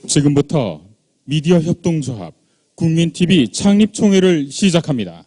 지금부터 미디어 협동조합 국민TV 창립총회를 시작합니다.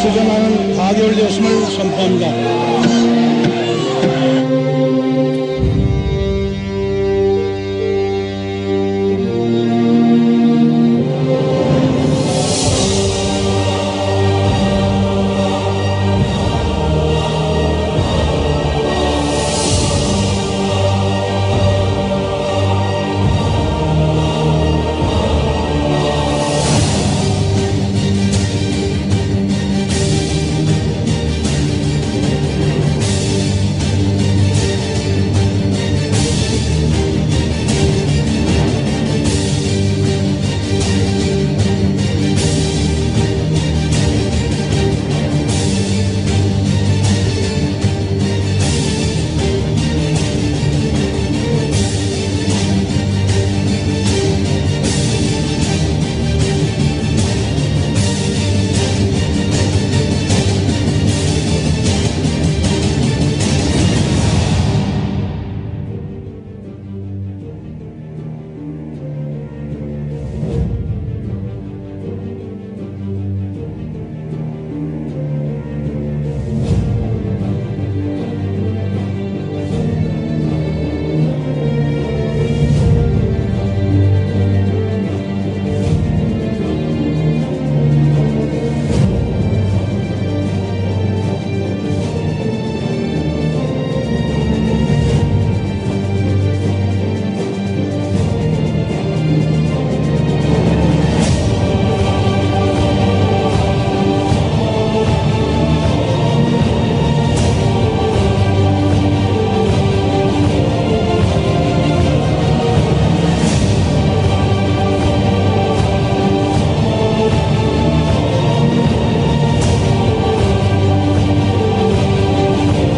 수정하는 가결되었음을 선포합니다.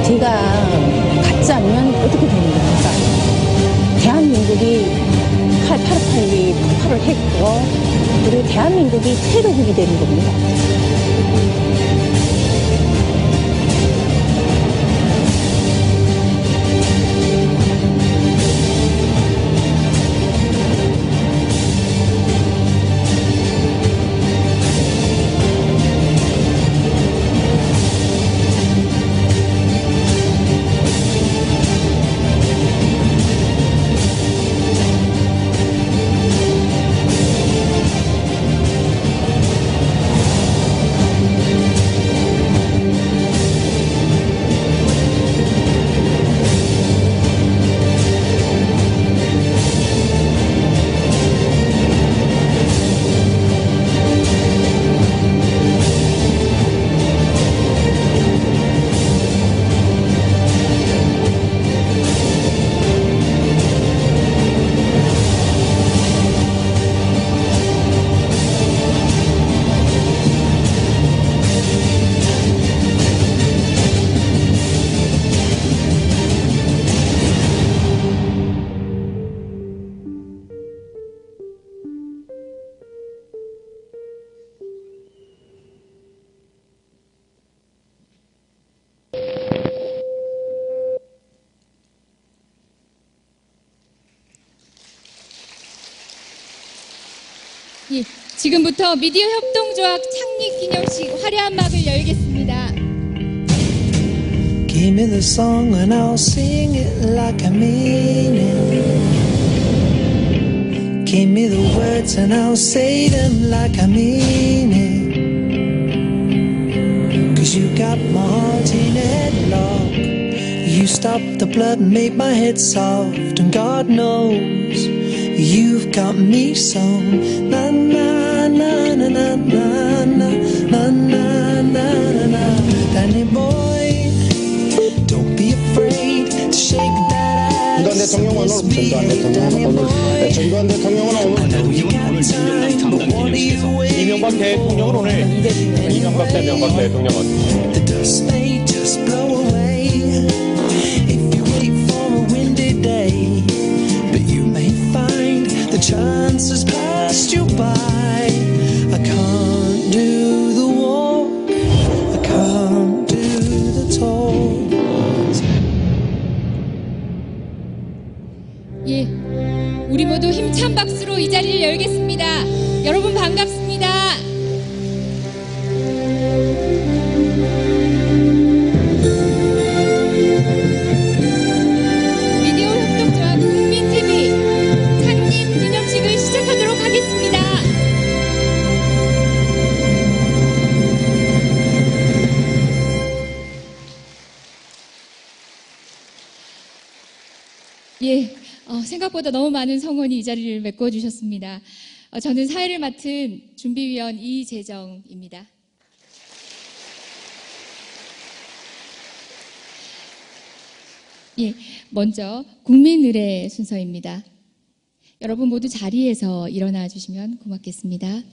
제가 갖지 않으면 어떻게 되는 겁니까? 대한민국이 8.85이 폭발을 했고, 그리고 대한민국이 테러국이 되는 겁니다. 예, 지금부터 미디어 협동조합 창립 기념식 화려한 막을 열겠습니다. Give me the song and I'll sing it like I mean it. Give me the words and I'll say them like I mean it. 'Cause you got my heart in headlock. You stopped the blood and made my head soft. And God knows you've got me so na na na na na na 대통령 오늘 전두환 대통령 오늘 전두환 대통령은 오늘 이명박 대통령은 오늘 이명박 대통령은 The dust may just blow away if you wait for a windy day, but you may find the chances passed you by. I can't do the walk, I can't do the talk. 예, 우리 모두 힘찬 박수로 이 자리를 열겠습니다. 여러분 반갑습니다. 미디어 협동조합 국민TV 창립 기념식을 시작하도록 하겠습니다. 예, 생각보다 너무 많은 성원이 이 자리를 메꿔주셨습니다. 저는 사회를 맡은 준비위원 이재정입니다. 예, 먼저 국민의례 순서입니다. 여러분 모두 자리에서 일어나 주시면 고맙겠습니다.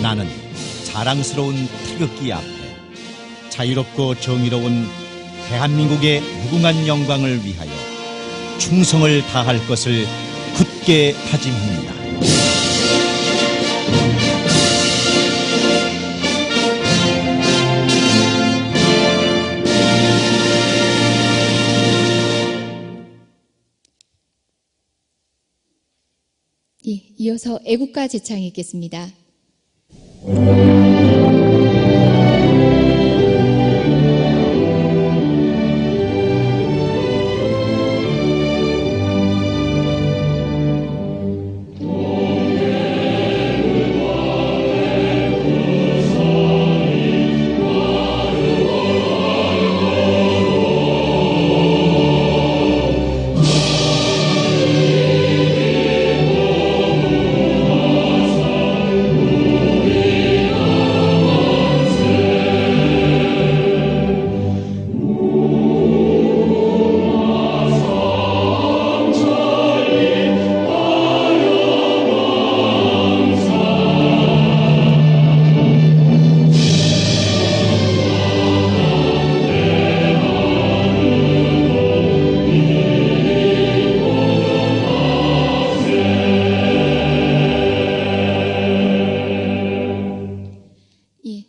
나는 자랑스러운 태극기 앞에 자유롭고 정의로운 대한민국의 무궁한 영광을 위하여 충성을 다할 것을 굳게 다짐합니다. 예, 이어서 애국가 제창이 있겠습니다.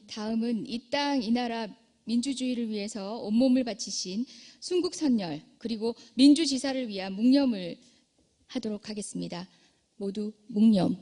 다음은 이 땅, 이 나라 민주주의를 위해서 온몸을 바치신 순국선열 그리고 민주지사를 위한 묵념을 하도록 하겠습니다. 모두 묵념.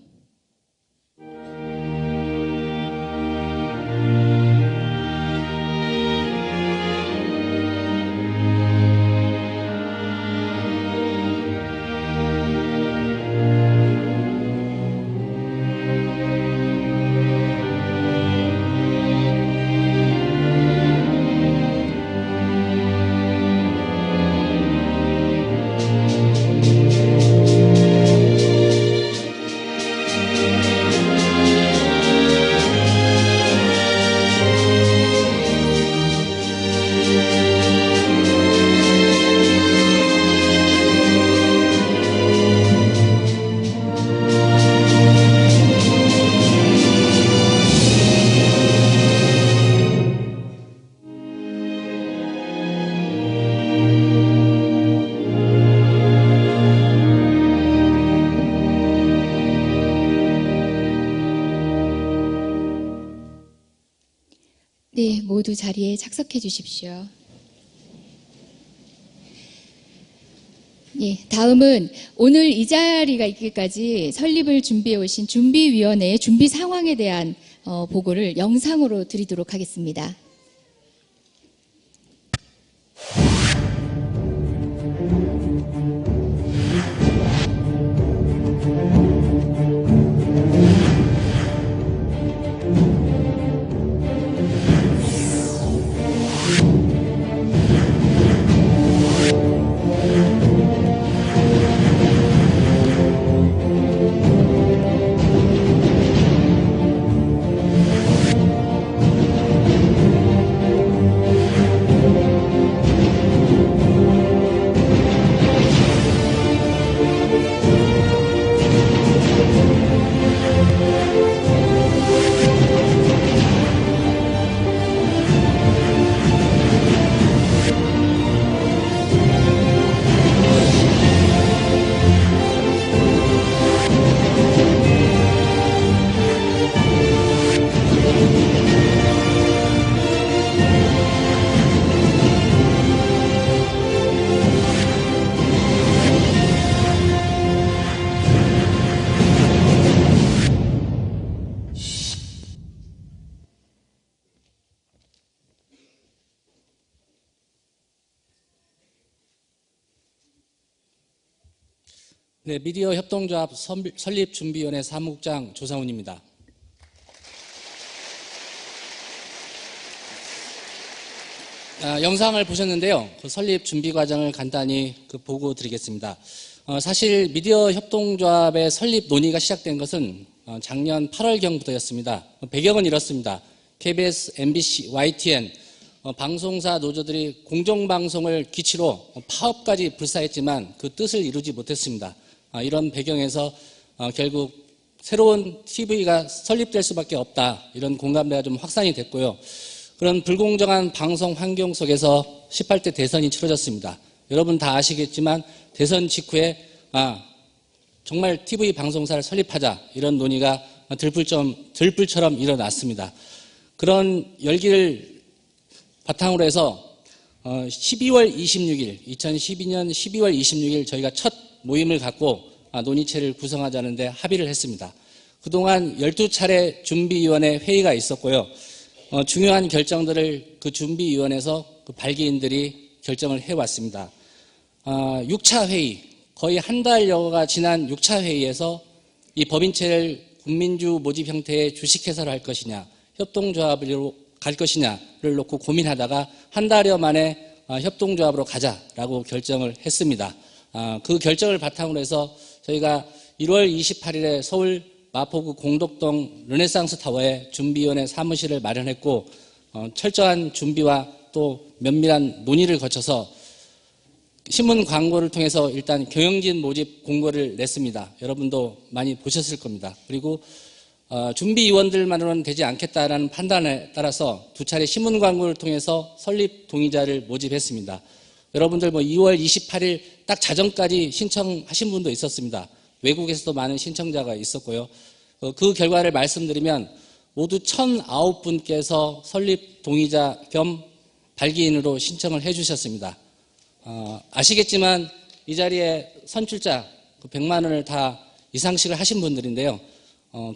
네, 모두 자리에 착석해 주십시오. 예, 다음은 오늘 이 자리가 있기까지 설립을 준비해 오신 준비위원회의 준비 상황에 대한 보고를 영상으로 드리도록 하겠습니다. 네, 미디어 협동조합 설립준비위원회 사무국장 조상훈입니다. 영상을 보셨는데요. 그 설립 준비 과정을 간단히 보고 드리겠습니다. 사실 미디어 협동조합의 설립 논의가 시작된 것은 작년 8월경부터였습니다. 배경은 이렇습니다. KBS, MBC, YTN 방송사 노조들이 공정방송을 기치로 파업까지 불사했지만 그 뜻을 이루지 못했습니다. 이런 배경에서 결국 새로운 TV가 설립될 수밖에 없다. 이런 공감대가 좀 확산이 됐고요. 그런 불공정한 방송 환경 속에서 18대 대선이 치러졌습니다. 여러분 다 아시겠지만 대선 직후에 정말 TV 방송사를 설립하자 이런 논의가 들불처럼 일어났습니다. 그런 열기를 바탕으로 해서 2012년 12월 26일 저희가 첫 모임을 갖고 논의체를 구성하자는데 합의를 했습니다. 그동안 12차례 준비위원회 회의가 있었고요. 중요한 결정들을 그 준비위원회에서 그 발기인들이 결정을 해왔습니다. 6차 회의, 거의 한 달여가 지난 6차 회의에서 이 법인체를 군민주 모집 형태의 주식회사로 할 것이냐, 협동조합으로 갈 것이냐를 놓고 고민하다가 한 달여 만에 협동조합으로 가자라고 결정을 했습니다. 그 결정을 바탕으로 해서 저희가 1월 28일에 서울 마포구 공덕동 르네상스 타워에 준비위원회 사무실을 마련했고 철저한 준비와 또 면밀한 논의를 거쳐서 신문 광고를 통해서 일단 경영진 모집 공고를 냈습니다. 여러분도 많이 보셨을 겁니다. 그리고 준비위원들만으로는 되지 않겠다라는 판단에 따라서 2차례 신문 광고를 통해서 설립 동의자를 모집했습니다. 여러분들 2월 28일 딱 자정까지 신청하신 분도 있었습니다. 외국에서도 많은 신청자가 있었고요. 그 결과를 말씀드리면 모두 1,009분께서 설립 동의자 겸 발기인으로 신청을 해주셨습니다. 아시겠지만 이 자리에 선출자 100만 원을 다 이상씩을 하신 분들인데요.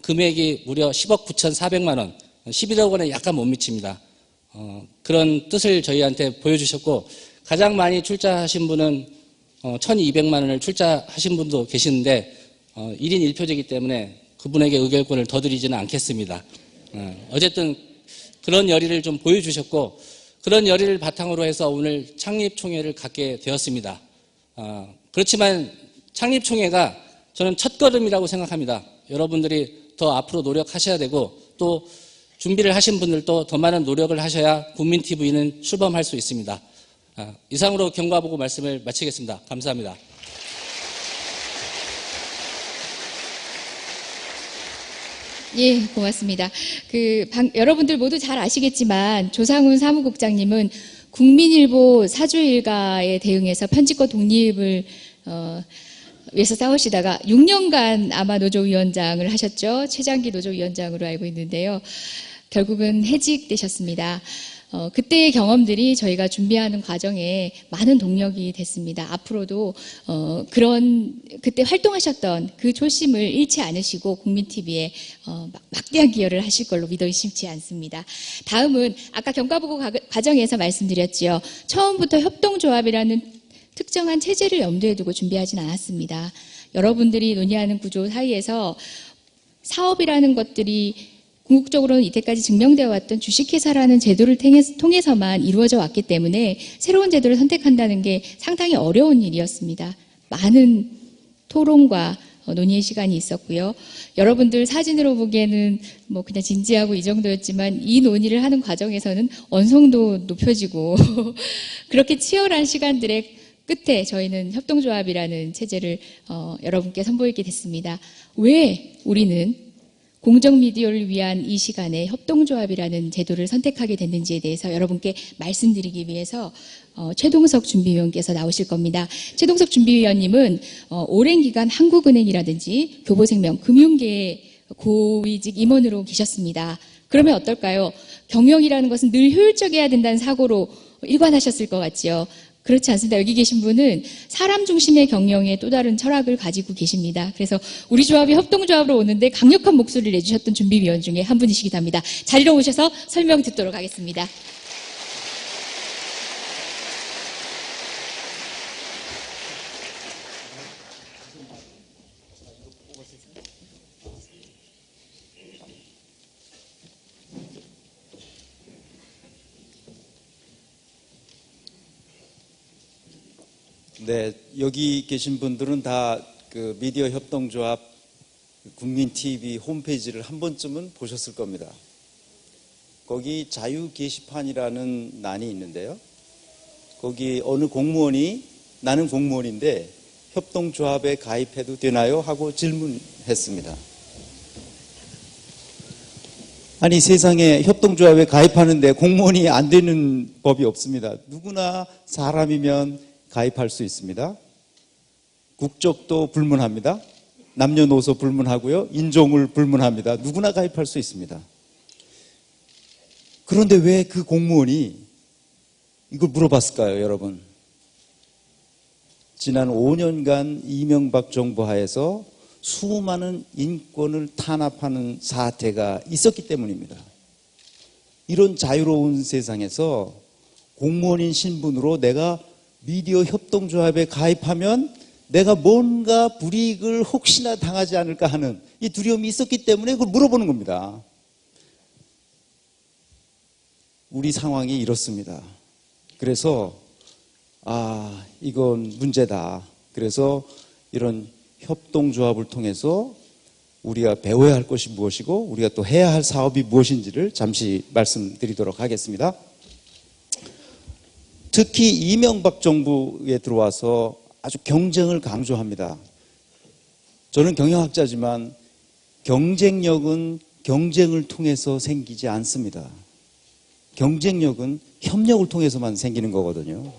금액이 무려 10억 9,400만 원, 11억 원에 약간 못 미칩니다. 그런 뜻을 저희한테 보여주셨고 가장 많이 출자하신 분은 1,200만 원을 출자하신 분도 계시는데 1인 1표제이기 때문에 그분에게 의결권을 더 드리지는 않겠습니다. 어쨌든 그런 열의를 좀 보여주셨고 그런 열의를 바탕으로 해서 오늘 창립총회를 갖게 되었습니다. 그렇지만 창립총회가 저는 첫걸음이라고 생각합니다. 여러분들이 더 앞으로 노력하셔야 되고 또 준비를 하신 분들도 더 많은 노력을 하셔야 국민TV는 출범할 수 있습니다. 이상으로 경과보고 말씀을 마치겠습니다. 감사합니다. 예, 고맙습니다. 여러분들 모두 잘 아시겠지만 조상훈 사무국장님은 국민일보 사주일가에 대응해서 편집권 독립을 위해서 싸우시다가 6년간 아마 노조위원장을 하셨죠. 최장기 노조위원장으로 알고 있는데요. 결국은 해직되셨습니다. 그때의 경험들이 저희가 준비하는 과정에 많은 동력이 됐습니다. 앞으로도 그때 활동하셨던 그 초심을 잃지 않으시고 국민TV에 막대한 기여를 하실 걸로 믿어 의심치 않습니다. 다음은 아까 경과보고 과정에서 말씀드렸지요. 처음부터 협동조합이라는 특정한 체제를 염두에 두고 준비하진 않았습니다. 여러분들이 논의하는 구조 사이에서 사업이라는 것들이 궁극적으로는 이때까지 증명되어 왔던 주식회사라는 제도를 통해서만 이루어져 왔기 때문에 새로운 제도를 선택한다는 게 상당히 어려운 일이었습니다. 많은 토론과 논의의 시간이 있었고요. 여러분들 사진으로 보기에는 그냥 진지하고 이 정도였지만 이 논의를 하는 과정에서는 언성도 높여지고 그렇게 치열한 시간들의 끝에 저희는 협동조합이라는 체제를 여러분께 선보이게 됐습니다. 왜 우리는 공정미디어를 위한 이 시간에 협동조합이라는 제도를 선택하게 됐는지에 대해서 여러분께 말씀드리기 위해서 최동석 준비위원께서 나오실 겁니다. 최동석 준비위원님은 오랜 기간 한국은행이라든지 교보생명, 금융계의 고위직 임원으로 계셨습니다. 그러면 어떨까요? 경영이라는 것은 늘 효율적이어야 된다는 사고로 일관하셨을 것 같지요. 그렇지 않습니다. 여기 계신 분은 사람 중심의 경영의 또 다른 철학을 가지고 계십니다. 그래서 우리 조합이 협동조합으로 오는데 강력한 목소리를 내주셨던 준비위원 중에 한 분이시기도 합니다. 자리로 오셔서 설명 듣도록 하겠습니다. 네, 여기 계신 분들은 다 그 미디어 협동조합 국민 TV 홈페이지를 한 번쯤은 보셨을 겁니다. 거기 자유 게시판이라는 난이 있는데요. 거기 어느 공무원이 나는 공무원인데 협동조합에 가입해도 되나요? 하고 질문했습니다. 아니, 세상에 협동조합에 가입하는데 공무원이 안 되는 법이 없습니다. 누구나 사람이면 가입할 수 있습니다. 국적도 불문합니다. 남녀노소 불문하고요. 인종을 불문합니다. 누구나 가입할 수 있습니다. 그런데 왜 그 공무원이 이걸 물어봤을까요, 여러분? 지난 5년간 이명박 정부 하에서 수많은 인권을 탄압하는 사태가 있었기 때문입니다. 이런 자유로운 세상에서 공무원인 신분으로 내가 미디어 협동조합에 가입하면 내가 뭔가 불이익을 혹시나 당하지 않을까 하는 이 두려움이 있었기 때문에 그걸 물어보는 겁니다. 우리 상황이 이렇습니다. 그래서 이건 문제다. 그래서 이런 협동조합을 통해서 우리가 배워야 할 것이 무엇이고 우리가 또 해야 할 사업이 무엇인지를 잠시 말씀드리도록 하겠습니다. 특히 이명박 정부에 들어와서 아주 경쟁을 강조합니다. 저는 경영학자지만 경쟁력은 경쟁을 통해서 생기지 않습니다. 경쟁력은 협력을 통해서만 생기는 거거든요.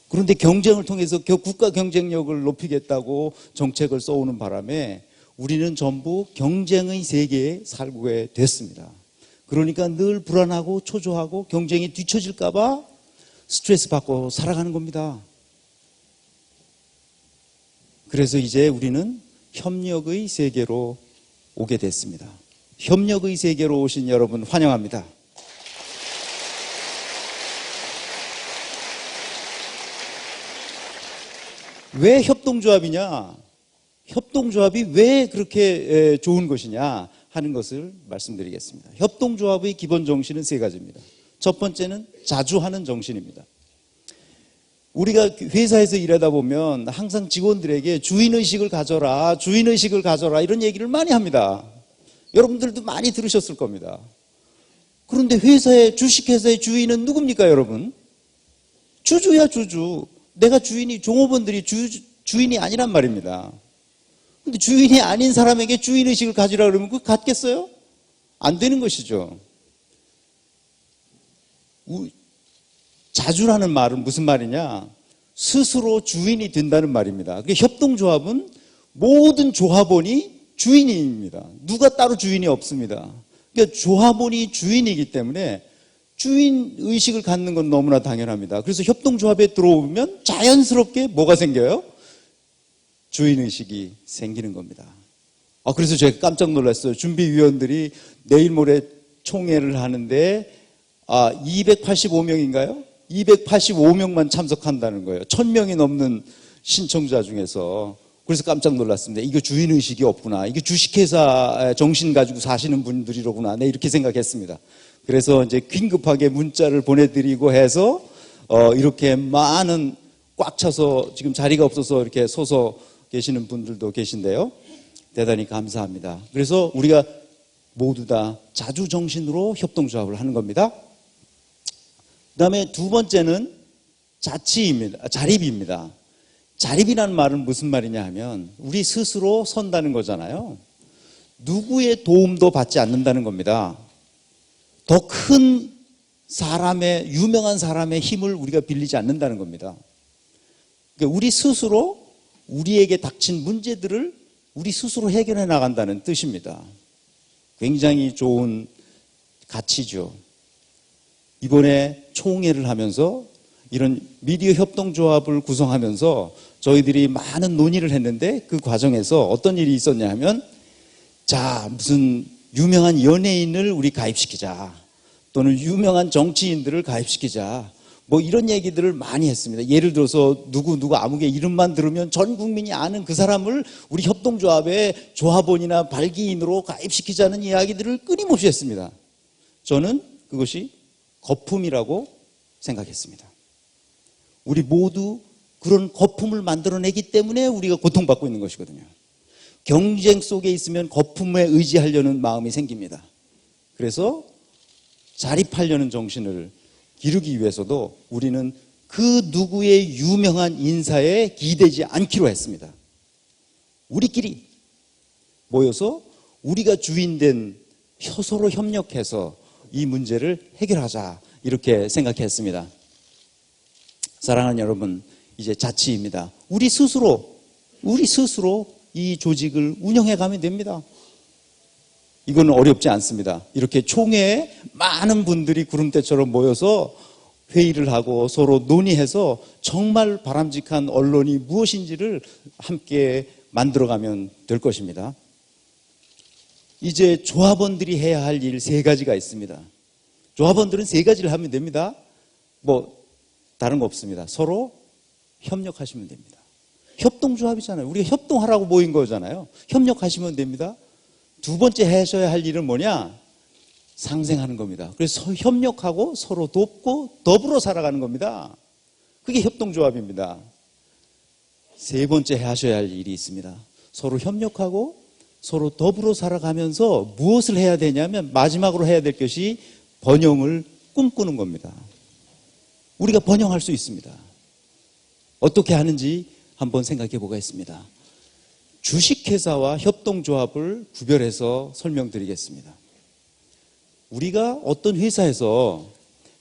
그런데 경쟁을 통해서 국가 경쟁력을 높이겠다고 정책을 써오는 바람에 우리는 전부 경쟁의 세계에 살게 됐습니다. 그러니까 늘 불안하고 초조하고 경쟁이 뒤처질까 봐 스트레스 받고 살아가는 겁니다. 그래서 이제 우리는 협력의 세계로 오게 됐습니다. 협력의 세계로 오신 여러분 환영합니다. 왜 협동조합이냐? 협동조합이 왜 그렇게 좋은 것이냐 하는 것을 말씀드리겠습니다. 협동조합의 기본 정신은 세 가지입니다. 첫 번째는 자주하는 정신입니다. 우리가 회사에서 일하다 보면 항상 직원들에게 주인의식을 가져라, 주인의식을 가져라 이런 얘기를 많이 합니다. 여러분들도 많이 들으셨을 겁니다. 그런데 주식회사의 주인은 누굽니까, 여러분? 주주야, 주주. 내가 주인이, 종업원들이 주인이 아니란 말입니다. 근데 주인이 아닌 사람에게 주인의식을 가지라 그러면 그거 갖겠어요? 안 되는 것이죠. 자주라는 말은 무슨 말이냐? 스스로 주인이 된다는 말입니다. 협동조합은 모든 조합원이 주인입니다. 누가 따로 주인이 없습니다. 그러니까 조합원이 주인이기 때문에 주인 의식을 갖는 건 너무나 당연합니다. 그래서 협동조합에 들어오면 자연스럽게 뭐가 생겨요? 주인 의식이 생기는 겁니다. 그래서 제가 깜짝 놀랐어요. 준비위원들이 내일 모레 총회를 하는데 285명인가요? 285명만 참석한다는 거예요. 1000명이 넘는 신청자 중에서. 그래서 깜짝 놀랐습니다. 이거 주인의식이 없구나. 이게 주식회사 정신 가지고 사시는 분들이로구나. 네, 이렇게 생각했습니다. 그래서 이제 긴급하게 문자를 보내드리고 해서 이렇게 많은 꽉 차서 지금 자리가 없어서 이렇게 서서 계시는 분들도 계신데요. 대단히 감사합니다. 그래서 우리가 모두 다 자주정신으로 협동조합을 하는 겁니다. 그 다음에 두 번째는 자립입니다. 자립이라는 말은 무슨 말이냐 하면 우리 스스로 선다는 거잖아요. 누구의 도움도 받지 않는다는 겁니다. 더 큰 사람의, 유명한 사람의 힘을 우리가 빌리지 않는다는 겁니다. 그러니까 우리 스스로 우리에게 닥친 문제들을 우리 스스로 해결해 나간다는 뜻입니다. 굉장히 좋은 가치죠. 이번에 총회를 하면서 이런 미디어 협동조합을 구성하면서 저희들이 많은 논의를 했는데 그 과정에서 어떤 일이 있었냐 하면 무슨 유명한 연예인을 우리 가입시키자 또는 유명한 정치인들을 가입시키자 뭐 이런 얘기들을 많이 했습니다. 예를 들어서 누구 아무개 이름만 들으면 전 국민이 아는 그 사람을 우리 협동조합의 조합원이나 발기인으로 가입시키자는 이야기들을 끊임없이 했습니다. 저는 그것이 거품이라고 생각했습니다. 우리 모두 그런 거품을 만들어내기 때문에 우리가 고통받고 있는 것이거든요. 경쟁 속에 있으면 거품에 의지하려는 마음이 생깁니다. 그래서 자립하려는 정신을 기르기 위해서도 우리는 그 누구의 유명한 인사에 기대지 않기로 했습니다. 우리끼리 모여서 우리가 주인된 서로 협력해서 이 문제를 해결하자, 이렇게 생각했습니다. 사랑하는 여러분, 이제 자치입니다. 우리 스스로 이 조직을 운영해 가면 됩니다. 이건 어렵지 않습니다. 이렇게 총회에 많은 분들이 구름대처럼 모여서 회의를 하고 서로 논의해서 정말 바람직한 언론이 무엇인지를 함께 만들어가면 될 것입니다. 이제 조합원들이 해야 할 일 3가지가 있습니다. 조합원들은 3가지를 하면 됩니다. 다른 거 없습니다. 서로 협력하시면 됩니다. 협동조합이잖아요. 우리가 협동하라고 모인 거잖아요. 협력하시면 됩니다. 2번째 하셔야 할 일은 뭐냐? 상생하는 겁니다. 그래서 협력하고 서로 돕고 더불어 살아가는 겁니다. 그게 협동조합입니다. 3번째 하셔야 할 일이 있습니다. 서로 협력하고 서로 더불어 살아가면서 무엇을 해야 되냐면 마지막으로 해야 될 것이 번영을 꿈꾸는 겁니다. 우리가 번영할 수 있습니다. 어떻게 하는지 한번 생각해 보겠습니다. 주식회사와 협동조합을 구별해서 설명드리겠습니다. 우리가 어떤 회사에서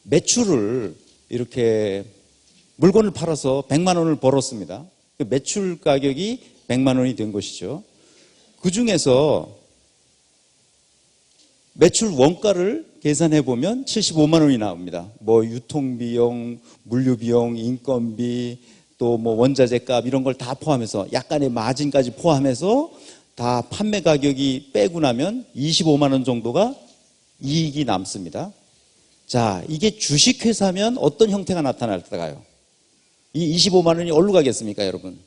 매출을 이렇게 물건을 팔아서 100만 원을 벌었습니다. 그 매출 가격이 100만 원이 된 것이죠. 그 중에서 매출 원가를 계산해 보면 75만 원이 나옵니다. 유통비용, 물류비용, 인건비, 또 원자재 값 이런 걸 다 포함해서 약간의 마진까지 포함해서 다 판매 가격이 빼고 나면 25만 원 정도가 이익이 남습니다. 자, 이게 주식회사면 어떤 형태가 나타날까요? 이 25만 원이 어디로 가겠습니까, 여러분?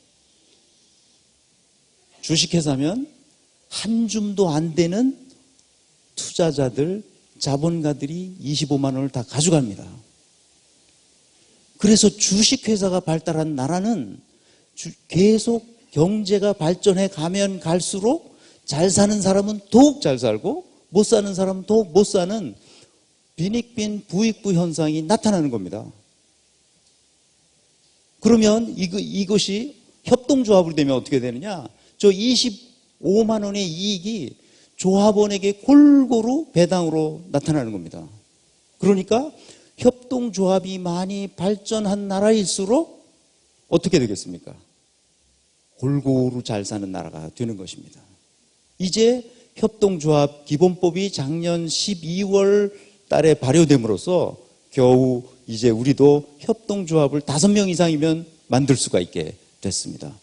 주식회사면 한 줌도 안 되는 투자자들, 자본가들이 25만 원을 다 가져갑니다. 그래서 주식회사가 발달한 나라는 계속 경제가 발전해 가면 갈수록 잘 사는 사람은 더욱 잘 살고 못 사는 사람은 더욱 못 사는 빈익빈 부익부 현상이 나타나는 겁니다. 그러면 이것이 협동조합으로 되면 어떻게 되느냐? 저 25만 원의 이익이 조합원에게 골고루 배당으로 나타나는 겁니다. 그러니까 협동조합이 많이 발전한 나라일수록 어떻게 되겠습니까? 골고루 잘 사는 나라가 되는 것입니다. 이제 협동조합 기본법이 작년 12월 달에 발효됨으로써 겨우 이제 우리도 협동조합을 5명 이상이면 만들 수가 있게 됐습니다.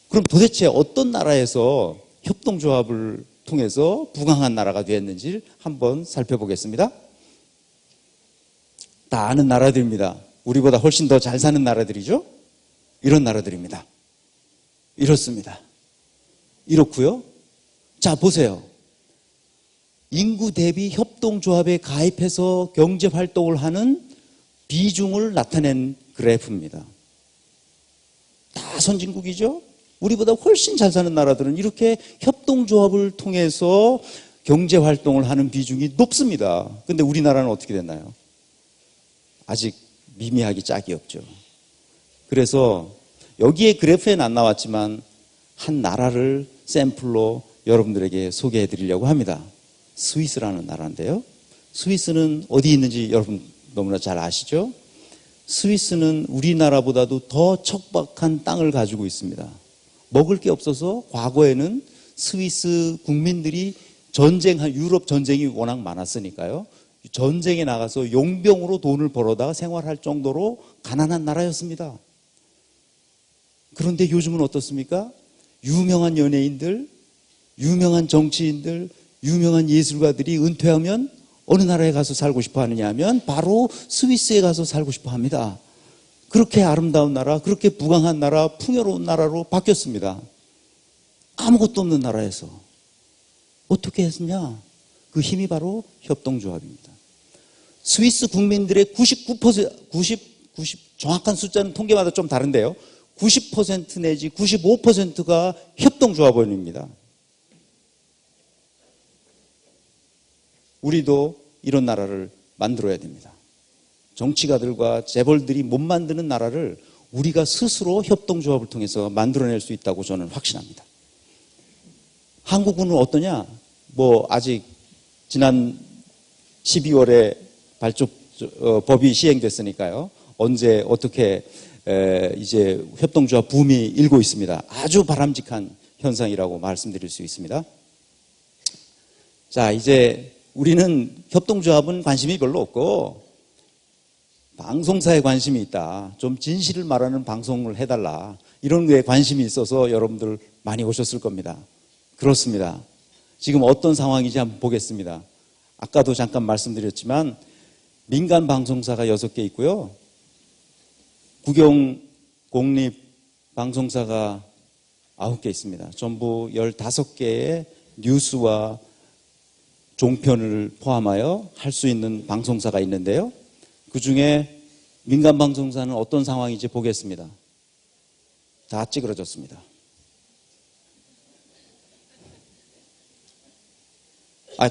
그럼 도대체 어떤 나라에서 협동조합을 통해서 부강한 나라가 되었는지 한번 살펴보겠습니다. 다 아는 나라들입니다. 우리보다 훨씬 더 잘 사는 나라들이죠. 이런 나라들입니다. 이렇습니다. 이렇고요. 자, 보세요. 인구 대비 협동조합에 가입해서 경제활동을 하는 비중을 나타낸 그래프입니다. 다 선진국이죠. 우리보다 훨씬 잘 사는 나라들은 이렇게 협동조합을 통해서 경제활동을 하는 비중이 높습니다. 그런데 우리나라는 어떻게 됐나요? 아직 미미하기 짝이 없죠. 그래서 여기에 그래프에는 안 나왔지만 한 나라를 샘플로 여러분들에게 소개해 드리려고 합니다. 스위스라는 나라인데요. 스위스는 어디 있는지 여러분 너무나 잘 아시죠? 스위스는 우리나라보다도 더 척박한 땅을 가지고 있습니다. 먹을 게 없어서 과거에는 스위스 국민들이 유럽 전쟁이 워낙 많았으니까요. 전쟁에 나가서 용병으로 돈을 벌어다가 생활할 정도로 가난한 나라였습니다. 그런데 요즘은 어떻습니까? 유명한 연예인들, 유명한 정치인들, 유명한 예술가들이 은퇴하면 어느 나라에 가서 살고 싶어 하느냐 하면 바로 스위스에 가서 살고 싶어 합니다. 그렇게 아름다운 나라, 그렇게 부강한 나라, 풍요로운 나라로 바뀌었습니다. 아무것도 없는 나라에서 어떻게 했느냐? 그 힘이 바로 협동조합입니다. 스위스 국민들의 99% 정확한 숫자는 통계마다 좀 다른데요. 90% 내지 95%가 협동조합원입니다. 우리도 이런 나라를 만들어야 됩니다. 정치가들과 재벌들이 못 만드는 나라를 우리가 스스로 협동조합을 통해서 만들어낼 수 있다고 저는 확신합니다. 한국은 어떠냐? 아직 지난 12월에 법이 시행됐으니까요. 언제 어떻게 이제 협동조합 붐이 일고 있습니다. 아주 바람직한 현상이라고 말씀드릴 수 있습니다. 자, 이제 우리는 협동조합은 관심이 별로 없고 방송사에 관심이 있다. 좀 진실을 말하는 방송을 해달라. 이런 거에 관심이 있어서 여러분들 많이 오셨을 겁니다. 그렇습니다. 지금 어떤 상황인지 한번 보겠습니다. 아까도 잠깐 말씀드렸지만 민간 방송사가 6개 있고요. 국영 공립 방송사가 9개 있습니다. 전부 15개의 뉴스와 종편을 포함하여 할 수 있는 방송사가 있는데요. 그중에 민간 방송사는 어떤 상황인지 보겠습니다. 다 찌그러졌습니다.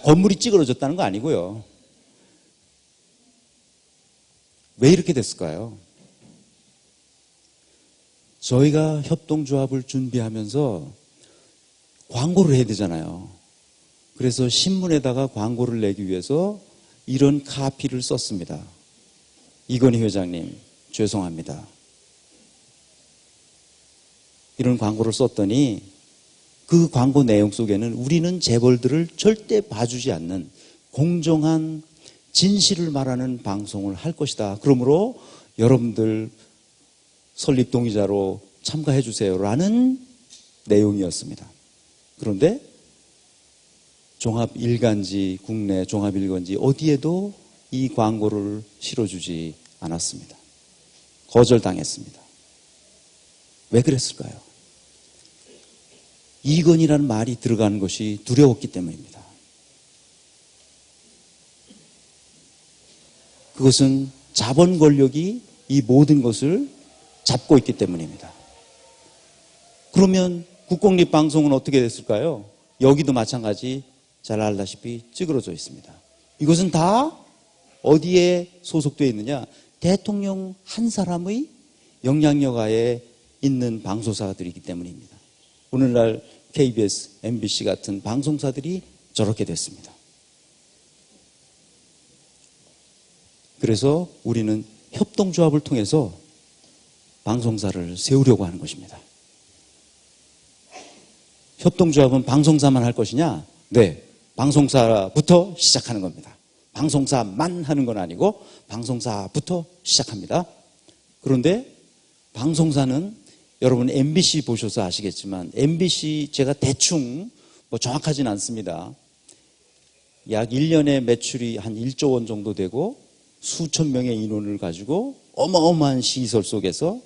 건물이 찌그러졌다는 거 아니고요. 왜 이렇게 됐을까요? 저희가 협동조합을 준비하면서 광고를 해야 되잖아요. 그래서 신문에다가 광고를 내기 위해서 이런 카피를 썼습니다. 이건희 회장님, 죄송합니다. 이런 광고를 썼더니 그 광고 내용 속에는 우리는 재벌들을 절대 봐주지 않는 공정한 진실을 말하는 방송을 할 것이다. 그러므로 여러분들 설립 동의자로 참가해 주세요라는 내용이었습니다. 그런데 종합일간지, 국내 종합일간지 어디에도 이 광고를 실어주지 않았습니다. 거절당했습니다. 왜 그랬을까요? 이건이라는 말이 들어가는 것이 두려웠기 때문입니다. 그것은 자본 권력이 이 모든 것을 잡고 있기 때문입니다. 그러면 국공립 방송은 어떻게 됐을까요? 여기도 마찬가지 잘 알다시피 찌그러져 있습니다. 이것은 다 어디에 소속되어 있느냐? 대통령 한 사람의 영향력 하에 있는 방송사들이기 때문입니다. 오늘날 KBS, MBC 같은 방송사들이 저렇게 됐습니다. 그래서 우리는 협동조합을 통해서 방송사를 세우려고 하는 것입니다. 협동조합은 방송사만 할 것이냐? 네, 방송사부터 시작하는 겁니다. 방송사만 하는 건 아니고 방송사부터 시작합니다. 그런데 방송사는 여러분 MBC 보셔서 아시겠지만 MBC 제가 대충 정확하진 않습니다. 약 1년에 매출이 한 1조 원 정도 되고 수천 명의 인원을 가지고 어마어마한 시설 속에서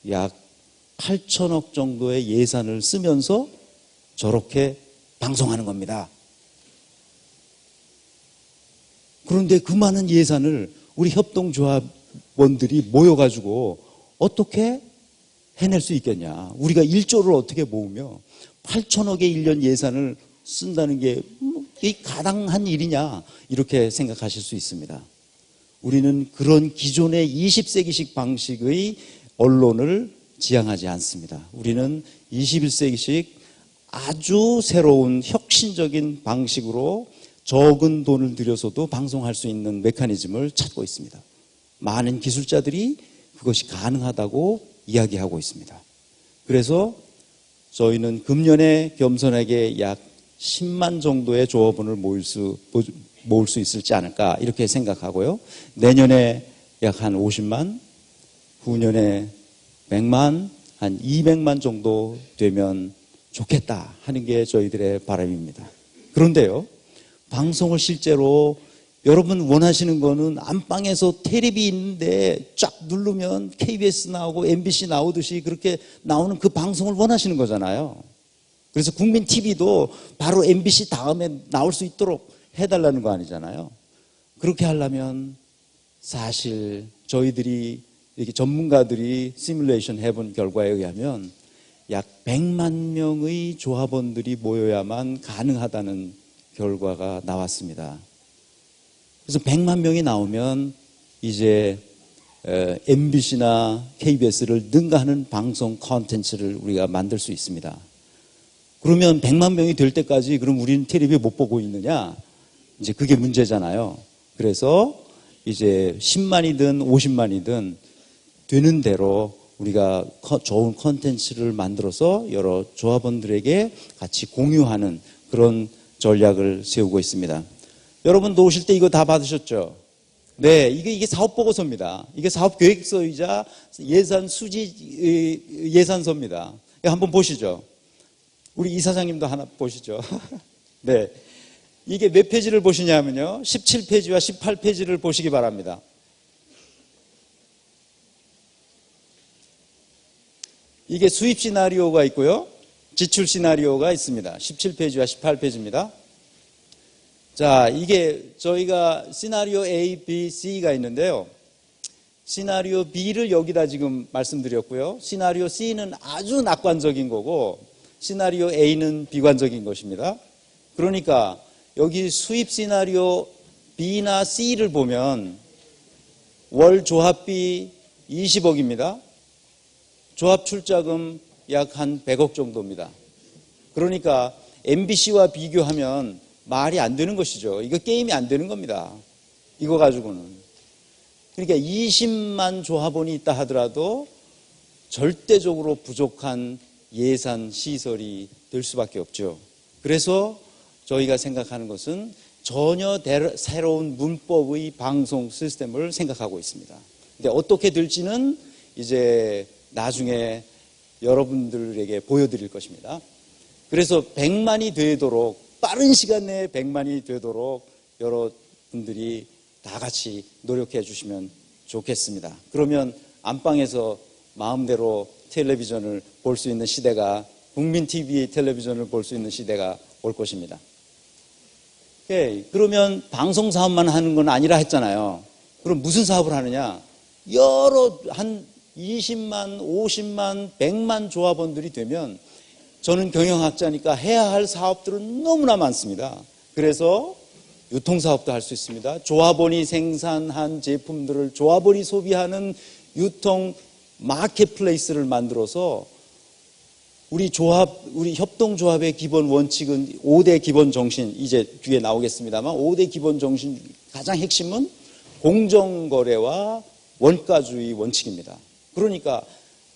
약 8천억 정도의 예산을 쓰면서 저렇게 방송하는 겁니다. 그런데 그 많은 예산을 우리 협동조합원들이 모여가지고 어떻게 해낼 수 있겠냐. 우리가 1조를 어떻게 모으며 8천억의 1년 예산을 쓴다는 게 가당한 일이냐 이렇게 생각하실 수 있습니다. 우리는 그런 기존의 20세기식 방식의 언론을 지향하지 않습니다. 우리는 21세기식 아주 새로운 혁신적인 방식으로 적은 돈을 들여서도 방송할 수 있는 메커니즘을 찾고 있습니다. 많은 기술자들이 그것이 가능하다고 이야기하고 있습니다. 그래서 저희는 금년에 겸손하게 약 10만 정도의 조합원을 모을 수 있을지 않을까 이렇게 생각하고요. 내년에 약 한 50만, 후년에 100만, 한 200만 정도 되면 좋겠다 하는 게 저희들의 바람입니다. 그런데요, 방송을 실제로 여러분 원하시는 거는 안방에서 텔레비 있는데 쫙 누르면 KBS 나오고 MBC 나오듯이 그렇게 나오는 그 방송을 원하시는 거잖아요. 그래서 국민 TV도 바로 MBC 다음에 나올 수 있도록 해달라는 거 아니잖아요. 그렇게 하려면 사실 저희들이 이렇게 전문가들이 시뮬레이션 해본 결과에 의하면 약 100만 명의 조합원들이 모여야만 가능하다는 결과가 나왔습니다. 그래서 100만 명이 나오면 이제 MBC나 KBS를 능가하는 방송 콘텐츠를 우리가 만들 수 있습니다. 그러면 100만 명이 될 때까지 그럼 우리는 텔레비 못 보고 있느냐? 이제 그게 문제잖아요. 그래서 이제 10만이든 50만이든 되는 대로 우리가 좋은 콘텐츠를 만들어서 여러 조합원들에게 같이 공유하는 그런 전략을 세우고 있습니다. 여러분도 오실 때 이거 다 받으셨죠? 네, 이게 사업 보고서입니다. 이게 사업 계획서이자 예산 수지 예산서입니다. 한번 보시죠. 우리 이사장님도 하나 보시죠. 네. 이게 몇 페이지를 보시냐면요. 17페이지와 18페이지를 보시기 바랍니다. 이게 수입 시나리오가 있고요. 지출 시나리오가 있습니다. 17페이지와 18페이지입니다. 자, 이게 저희가 시나리오 A, B, C가 있는데요. 시나리오 B를 여기다 지금 말씀드렸고요. 시나리오 C는 아주 낙관적인 거고 시나리오 A는 비관적인 것입니다. 그러니까 여기 수입 시나리오 B나 C를 보면 월 조합비 20억입니다. 조합 출자금 약 한 100억 정도입니다. 그러니까 MBC와 비교하면 말이 안 되는 것이죠. 이거 게임이 안 되는 겁니다. 이거 가지고는. 그러니까 20만 조합원이 있다 하더라도 절대적으로 부족한 예산 시설이 될 수밖에 없죠. 그래서 저희가 생각하는 것은 전혀 새로운 문법의 방송 시스템을 생각하고 있습니다. 근데 어떻게 될지는 이제 나중에 여러분들에게 보여드릴 것입니다. 그래서 100만이 되도록 빠른 시간 내에 100만이 되도록 여러분들이 다 같이 노력해 주시면 좋겠습니다. 그러면 안방에서 마음대로 텔레비전을 볼 수 있는 시대가 국민 TV 텔레비전을 볼 수 있는 시대가 올 것입니다. 오케이. 그러면 방송 사업만 하는 건 아니라 했잖아요. 그럼 무슨 사업을 하느냐? 여러 한 20만, 50만, 100만 조합원들이 되면 저는 경영학자니까 해야 할 사업들은 너무나 많습니다. 그래서 유통사업도 할 수 있습니다. 조합원이 생산한 제품들을 조합원이 소비하는 유통 마켓플레이스를 만들어서 우리 협동조합의 기본 원칙은 5대 기본 정신, 이제 뒤에 나오겠습니다만 5대 기본 정신 가장 핵심은 공정거래와 원가주의 원칙입니다. 그러니까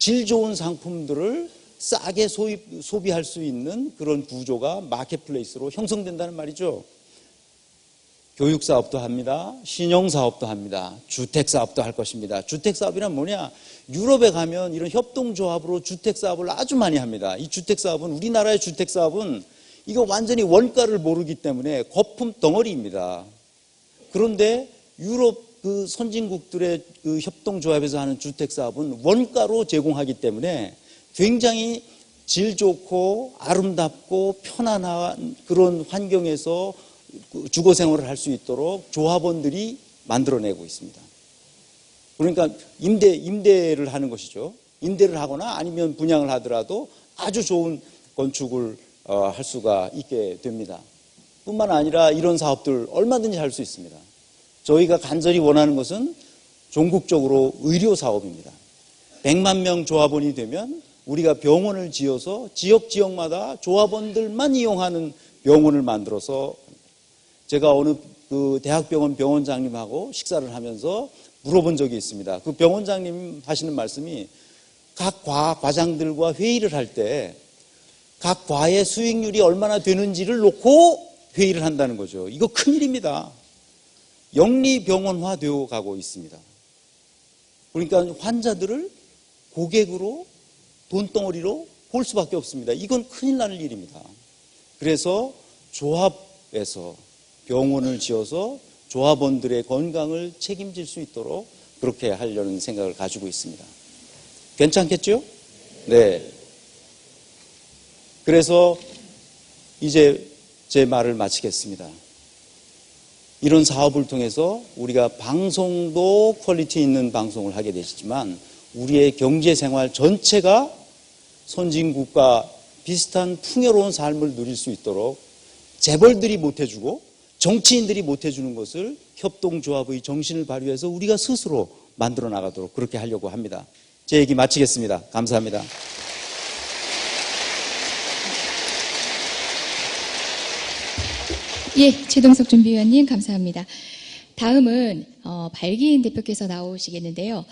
질 좋은 상품들을 싸게 소비할 수 있는 그런 구조가 마켓플레이스로 형성된다는 말이죠. 교육사업도 합니다. 신용사업도 합니다. 주택사업도 할 것입니다. 주택사업이란 뭐냐? 유럽에 가면 이런 협동조합으로 주택사업을 아주 많이 합니다. 이 주택사업은, 우리나라의 주택사업은 이거 완전히 원가를 모르기 때문에 거품 덩어리입니다. 그런데 유럽 그 선진국들의 그 협동조합에서 하는 주택사업은 원가로 제공하기 때문에 굉장히 질 좋고 아름답고 편안한 그런 환경에서 주거 생활을 할 수 있도록 조합원들이 만들어내고 있습니다. 그러니까 임대를 하는 것이죠. 임대를 하거나 아니면 분양을 하더라도 아주 좋은 건축을 할 수가 있게 됩니다. 뿐만 아니라 이런 사업들 얼마든지 할 수 있습니다. 저희가 간절히 원하는 것은 전국적으로 의료 사업입니다. 100만 명 조합원이 되면 우리가 병원을 지어서 지역마다 조합원들만 이용하는 병원을 만들어서, 제가 어느 그 대학병원 병원장님하고 식사를 하면서 물어본 적이 있습니다. 그 병원장님 하시는 말씀이 각 과장들과 회의를 할 때 각 과의 수익률이 얼마나 되는지를 놓고 회의를 한다는 거죠. 이거 큰일입니다. 영리병원화 되어 가고 있습니다. 그러니까 환자들을 고객으로 돈덩어리로 볼 수밖에 없습니다. 이건 큰일 나는 일입니다. 그래서 조합에서 병원을 지어서 조합원들의 건강을 책임질 수 있도록 그렇게 하려는 생각을 가지고 있습니다. 괜찮겠죠? 네. 그래서 이제 제 말을 마치겠습니다. 이런 사업을 통해서 우리가 방송도 퀄리티 있는 방송을 하게 되시지만 우리의 경제생활 전체가 선진국과 비슷한 풍요로운 삶을 누릴 수 있도록 재벌들이 못해주고 정치인들이 못해주는 것을 협동조합의 정신을 발휘해서 우리가 스스로 만들어 나가도록 그렇게 하려고 합니다. 제 얘기 마치겠습니다. 감사합니다. 예, 최동석 준비위원님 감사합니다. 다음은 발기인 대표께서 나오시겠는데요.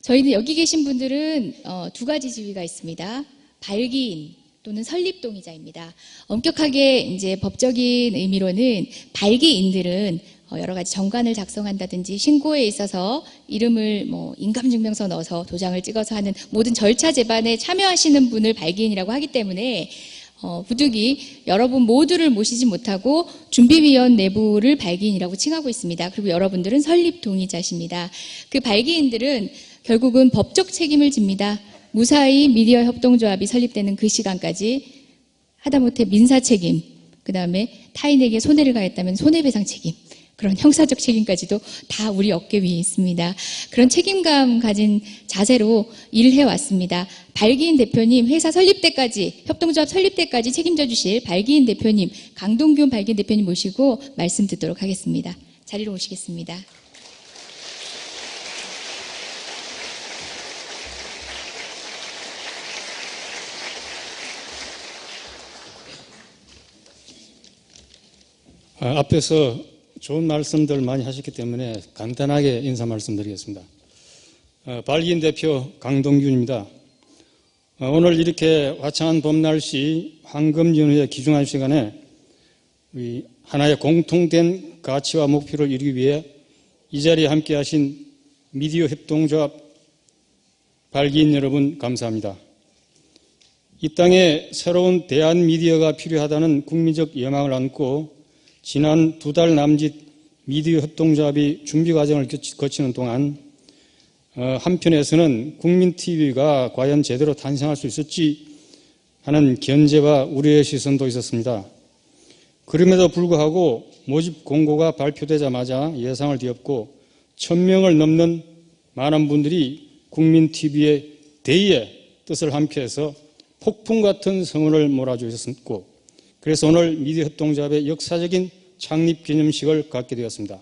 저희는 여기 계신 분들은 두 가지 지위가 있습니다. 발기인 또는 설립동의자입니다. 엄격하게 이제 법적인 의미로는 발기인들은 여러 가지 정관을 작성한다든지 신고에 있어서 이름을 인감증명서 넣어서 도장을 찍어서 하는 모든 절차 제반에 참여하시는 분을 발기인이라고 하기 때문에 부득이 여러분 모두를 모시지 못하고 준비위원 내부를 발기인이라고 칭하고 있습니다. 그리고 여러분들은 설립 동의자십니다. 그 발기인들은 결국은 법적 책임을 집니다. 무사히 미디어 협동조합이 설립되는 그 시간까지 하다못해 민사 책임, 그 다음에 타인에게 손해를 가했다면 손해배상 책임, 그런 형사적 책임까지도 다 우리 어깨 위에 있습니다. 그런 책임감 가진 자세로 일을 해왔습니다. 발기인 대표님, 회사 설립 때까지, 협동조합 설립 때까지 책임져 주실 발기인 대표님, 강동균 발기인 대표님 모시고 말씀 듣도록 하겠습니다. 자리로 오시겠습니다. 앞에서 좋은 말씀들 많이 하셨기 때문에 간단하게 인사 말씀드리겠습니다. 발기인 대표 강동균입니다. 오늘 이렇게 화창한 봄날씨 황금연휴의 귀중한 시간에 우리 하나의 공통된 가치와 목표를 이루기 위해 이 자리에 함께하신 미디어 협동조합 발기인 여러분 감사합니다. 이 땅에 새로운 대한 미디어가 필요하다는 국민적 여망을 안고 지난 2달 남짓 미디어 협동조합이 준비 과정을 거치는 동안 한편에서는 국민TV가 과연 제대로 탄생할 수 있을지 하는 견제와 우려의 시선도 있었습니다. 그럼에도 불구하고 모집 공고가 발표되자마자 예상을 뒤엎고 1000명을 넘는 많은 분들이 국민TV의 대의의 뜻을 함께해서 폭풍 같은 성원을 몰아주셨고 그래서 오늘 미디어 협동조합의 역사적인 창립 기념식을 갖게 되었습니다.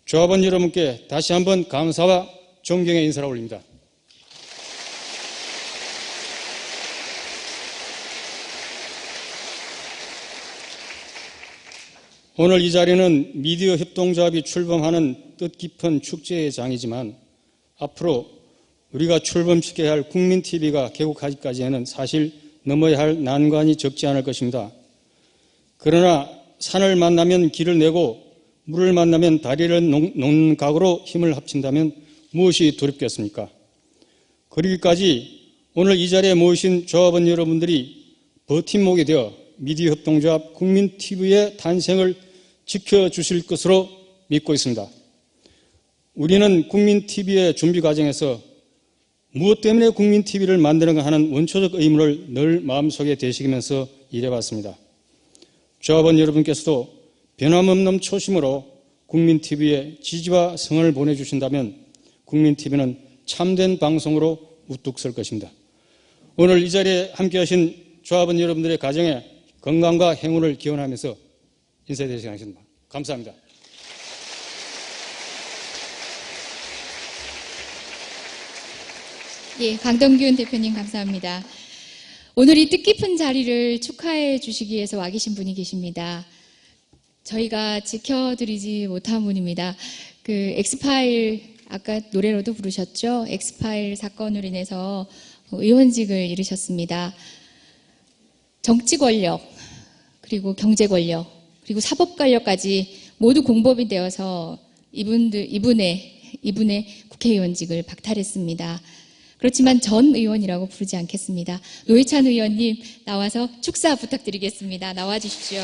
조합원 여러분께 다시 한번 감사와 존경의 인사를 올립니다. 오늘 이 자리는 미디어 협동조합이 출범하는 뜻깊은 축제의 장이지만 앞으로 우리가 출범시켜야 할 국민TV가 개국하기까지에는 사실 넘어야 할 난관이 적지 않을 것입니다. 그러나 산을 만나면 길을 내고 물을 만나면 다리를 놓는 각오로 힘을 합친다면 무엇이 두렵겠습니까? 그러기까지 오늘 이 자리에 모이신 조합원 여러분들이 버팀목이 되어 미디어 협동조합 국민TV의 탄생을 지켜주실 것으로 믿고 있습니다. 우리는 국민TV의 준비 과정에서 무엇 때문에 국민TV를 만드는가 하는 원초적 의문을 늘 마음속에 되새기면서 일해왔습니다. 조합원 여러분께서도 변함없는 초심으로 국민TV에 지지와 성원을 보내주신다면 국민TV는 참된 방송으로 우뚝 설 것입니다. 오늘 이 자리에 함께하신 조합원 여러분들의 가정에 건강과 행운을 기원하면서 인사드리겠습니다. 감사합니다. 예, 강동균 대표님 감사합니다. 오늘 이 뜻깊은 자리를 축하해 주시기 위해서 와 계신 분이 계십니다. 저희가 지켜드리지 못한 분입니다. 그 엑스파일 아까 노래로도 부르셨죠? 엑스파일 사건으로 인해서 의원직을 잃으셨습니다. 정치 권력, 그리고 경제 권력, 그리고 사법 권력까지 모두 공범이 되어서 이분의 국회의원직을 박탈했습니다. 그렇지만 전 의원이라고 부르지 않겠습니다. 노회찬 의원님 나와서 축사 부탁드리겠습니다. 나와 주십시오.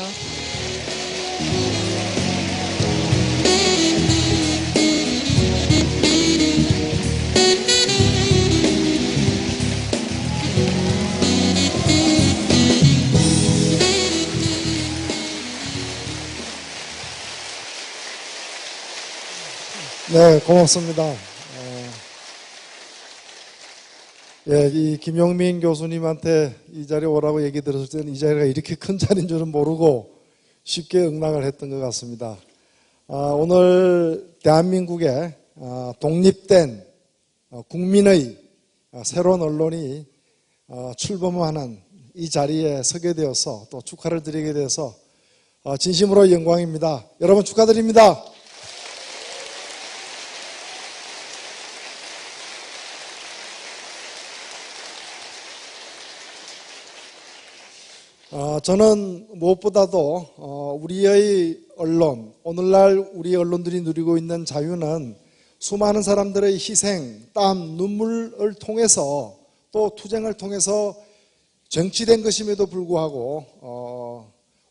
네, 고맙습니다. 이 김용민 교수님한테 이 자리에 오라고 얘기 들었을 때는 이 자리가 이렇게 큰 자리인 줄은 모르고 쉽게 응낙을 했던 것 같습니다. 오늘 대한민국에 독립된 국민의 새로운 언론이 출범하는 이 자리에 서게 되어서 또 축하를 드리게 돼서 진심으로 영광입니다. 여러분 축하드립니다. 저는 무엇보다도 우리의 언론, 오늘날 우리 언론들이 누리고 있는 자유는 수많은 사람들의 희생, 땀, 눈물을 통해서 또 투쟁을 통해서 정치된 것임에도 불구하고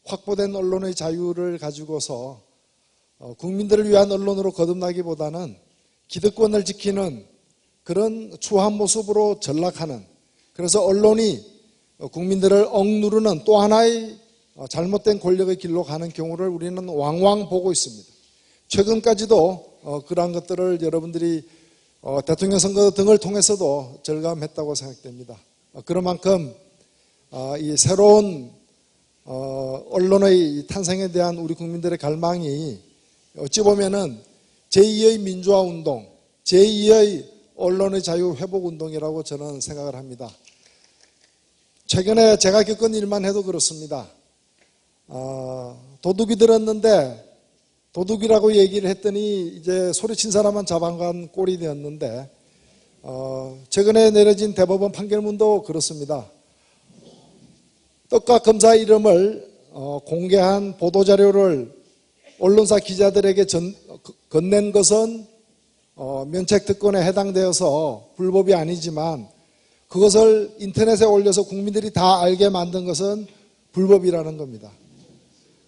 확보된 언론의 자유를 가지고서 국민들을 위한 언론으로 거듭나기보다는 기득권을 지키는 그런 추한 모습으로 전락하는, 그래서 언론이 국민들을 억누르는 또 하나의 잘못된 권력의 길로 가는 경우를 우리는 왕왕 보고 있습니다. 최근까지도 그러한 것들을 여러분들이 대통령 선거 등을 통해서도 절감했다고 생각됩니다. 그런 만큼 이 새로운 언론의 탄생에 대한 우리 국민들의 갈망이 어찌 보면은 제2의 민주화 운동, 제2의 언론의 자유 회복 운동이라고 저는 생각을 합니다. 최근에 제가 겪은 일만 해도 그렇습니다. 도둑이 들었는데 도둑이라고 얘기를 했더니 이제 소리친 사람만 잡아간 꼴이 되었는데 최근에 내려진 대법원 판결문도 그렇습니다. 떡과 검사 이름을 공개한 보도자료를 언론사 기자들에게 건넨 것은 면책특권에 해당되어서 불법이 아니지만 그것을 인터넷에 올려서 국민들이 다 알게 만든 것은 불법이라는 겁니다.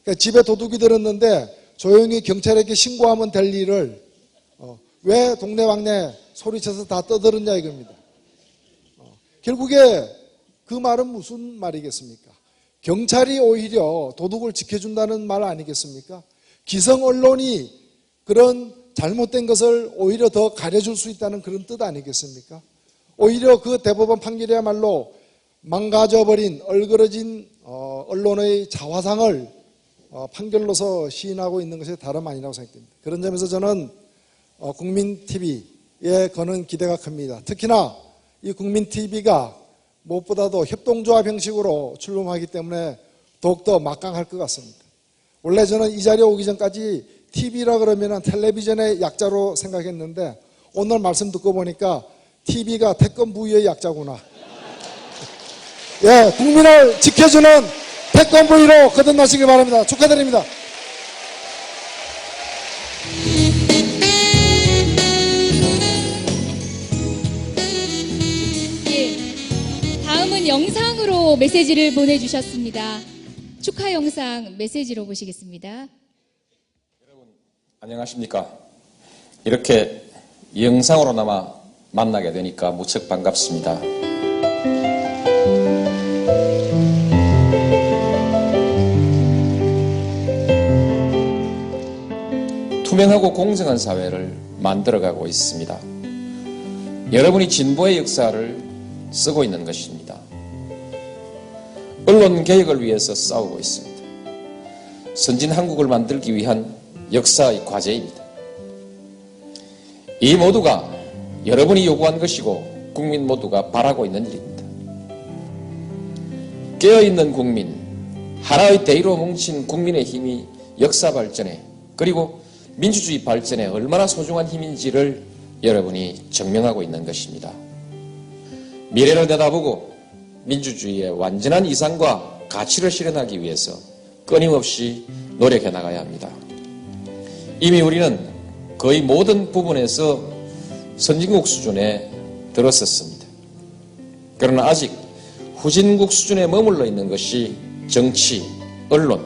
그러니까 집에 도둑이 들었는데 조용히 경찰에게 신고하면 될 일을 왜 동네방네 소리쳐서 다 떠들었냐 이겁니다. 결국에 그 말은 무슨 말이겠습니까? 경찰이 오히려 도둑을 지켜준다는 말 아니겠습니까? 기성 언론이 그런 잘못된 것을 오히려 더 가려줄 수 있다는 그런 뜻 아니겠습니까? 오히려 그 대법원 판결이야말로 망가져버린 얼그러진 언론의 자화상을 판결로서 시인하고 있는 것이 다름 아니라고 생각됩니다. 그런 점에서 저는 국민TV에 거는 기대가 큽니다. 특히나 이 국민TV가 무엇보다도 협동조합 형식으로 출범하기 때문에 더욱더 막강할 것 같습니다. 원래 저는 이 자리에 오기 전까지 TV라 그러면 텔레비전의 약자로 생각했는데 오늘 말씀 듣고 보니까 TV가 태권 부위의 약자구나. 예, 국민을 지켜주는 태권 부위로 거듭나시길 바랍니다. 축하드립니다. 예, 다음은 영상으로 메시지를 보내주셨습니다. 축하 영상 메시지로 보시겠습니다. 안녕하십니까. 이렇게 영상으로나마 만나게 되니까 무척 반갑습니다. 투명하고 공정한 사회를 만들어가고 있습니다. 여러분이 진보의 역사를 쓰고 있는 것입니다. 언론 개혁을 위해서 싸우고 있습니다. 선진 한국을 만들기 위한 역사의 과제입니다. 이 모두가 여러분이 요구한 것이고 국민 모두가 바라고 있는 일입니다. 깨어있는 국민, 하나의 대의로 뭉친 국민의 힘이 역사 발전에 그리고 민주주의 발전에 얼마나 소중한 힘인지를 여러분이 증명하고 있는 것입니다. 미래를 내다보고 민주주의의 완전한 이상과 가치를 실현하기 위해서 끊임없이 노력해 나가야 합니다. 이미 우리는 거의 모든 부분에서 선진국 수준에 들어섰습니다. 그러나 아직 후진국 수준에 머물러 있는 것이 정치, 언론,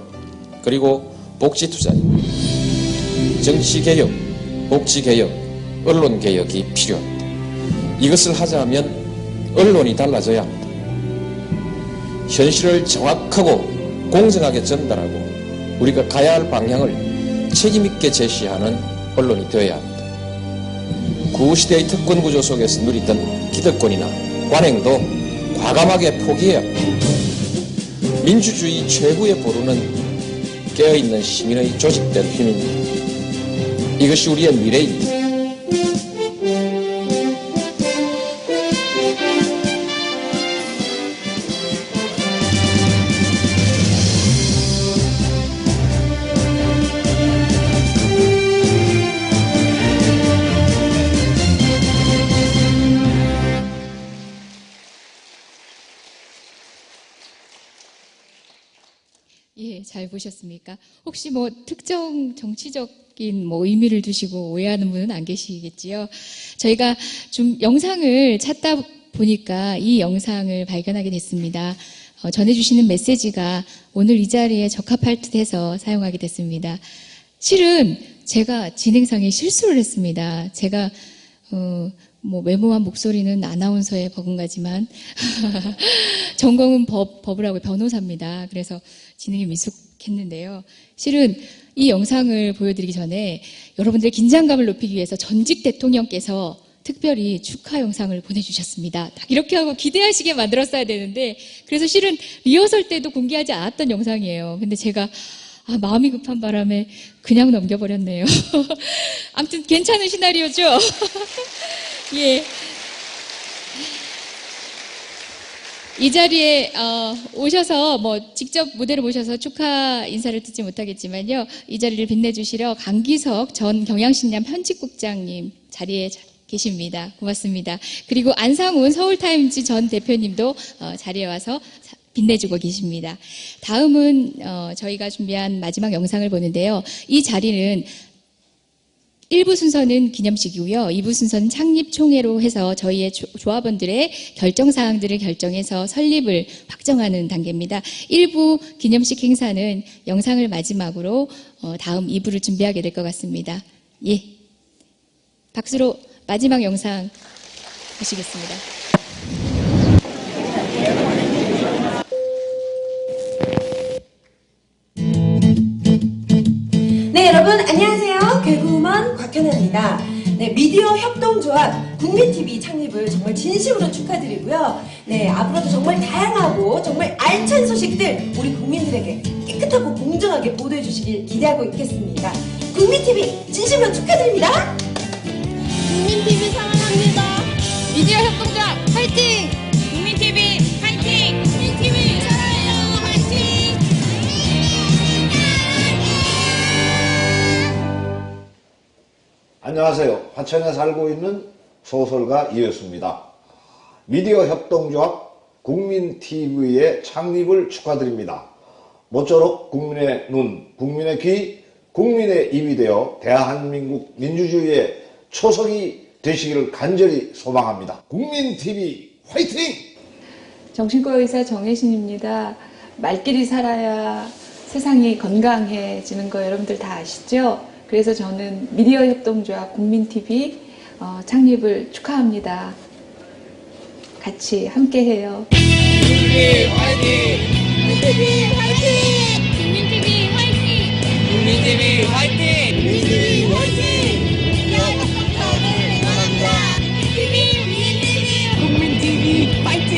그리고 복지 투자입니다. 정치개혁, 복지개혁, 언론개혁이 필요합니다. 이것을 하자면 언론이 달라져야 합니다. 현실을 정확하고 공정하게 전달하고 우리가 가야 할 방향을 책임있게 제시하는 언론이 되어야 합니다. 구시대의 특권 구조 속에서 누리던 기득권이나 관행도 과감하게 포기해야 합니다. 민주주의 최후의 보루는 깨어있는 시민의 조직된 힘입니다. 이것이 우리의 미래입니다. 예, 잘 보셨습니까? 혹시 뭐 특정 정치적인 뭐 의미를 두시고 오해하는 분은 안 계시겠지요? 저희가 좀 영상을 찾다 보니까 이 영상을 발견하게 됐습니다. 전해주시는 메시지가 오늘 이 자리에 적합할 듯해서 사용하게 됐습니다. 실은 제가 진행상에 실수를 했습니다. 제가 뭐 외모와 목소리는 아나운서에 버금가지만 전공은 법을 하고 변호사입니다. 그래서 진행이 미숙했는데요. 실은 이 영상을 보여드리기 전에 여러분들의 긴장감을 높이기 위해서 전직 대통령께서 특별히 축하 영상을 보내주셨습니다. 딱 이렇게 하고 기대하시게 만들었어야 되는데 그래서 실은 리허설 때도 공개하지 않았던 영상이에요. 근데 제가 마음이 급한 바람에 그냥 넘겨버렸네요. 아무튼 괜찮은 시나리오죠? 예. 이 자리에 오셔서 뭐 직접 무대를 모셔서 축하 인사를 듣지 못하겠지만요. 이 자리를 빛내주시려 강기석 전 경향신문 편집국장님 자리에 계십니다. 고맙습니다. 그리고 안상훈 서울타임즈 전 대표님도 자리에 와서 빛내주고 계십니다. 다음은 저희가 준비한 마지막 영상을 보는데요. 이 자리는 1부 순서는 기념식이고요. 2부 순서는 창립총회로 해서 저희의 조합원들의 결정사항들을 결정해서 설립을 확정하는 단계입니다. 1부 기념식 행사는 영상을 마지막으로 다음 2부를 준비하게 될 것 같습니다. 예, 박수로 마지막 영상 보시겠습니다. 네, 여러분 안녕하세요. 개그우먼 곽현아입니다. 네, 미디어 협동조합 국민TV 창립을 정말 진심으로 축하드리고요. 네, 앞으로도 정말 다양하고 정말 알찬 소식들 우리 국민들에게 깨끗하고 공정하게 보도해 주시길 기대하고 있겠습니다. 국민TV 진심으로 축하드립니다. 국민TV 사랑합니다. 미디어 협동조합 화이팅! 국민TV 화이팅! 국민TV 사랑해요. 화이팅! 안녕하세요. 화천에 살고 있는 소설가 이효수입니다. 미디어 협동조합 국민TV의 창립을 축하드립니다. 모쪼록 국민의 눈, 국민의 귀, 국민의 입이 되어 대한민국 민주주의의 초석이 되시기를 간절히 소망합니다. 국민TV 화이팅! 정신과 의사 정혜신입니다. 말끼리 살아야 세상이 건강해지는 거 여러분들 다 아시죠? 그래서 저는 미디어 협동조합 국민TV 창립을 축하합니다. 같이 함께해요. 국민TV 화이팅! 국민TV 화이팅! 국민TV 화이팅! 국민TV 화이팅! 국민TV 화이팅! 미디어 협동조합을 응원합니다. 국민TV 화이팅!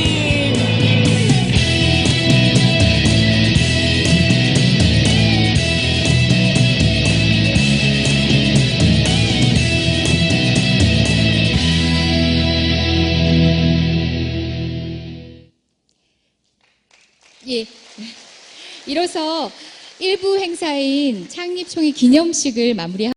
예. 이로써 1부 행사인 창립총회 기념식을 마무리합니다.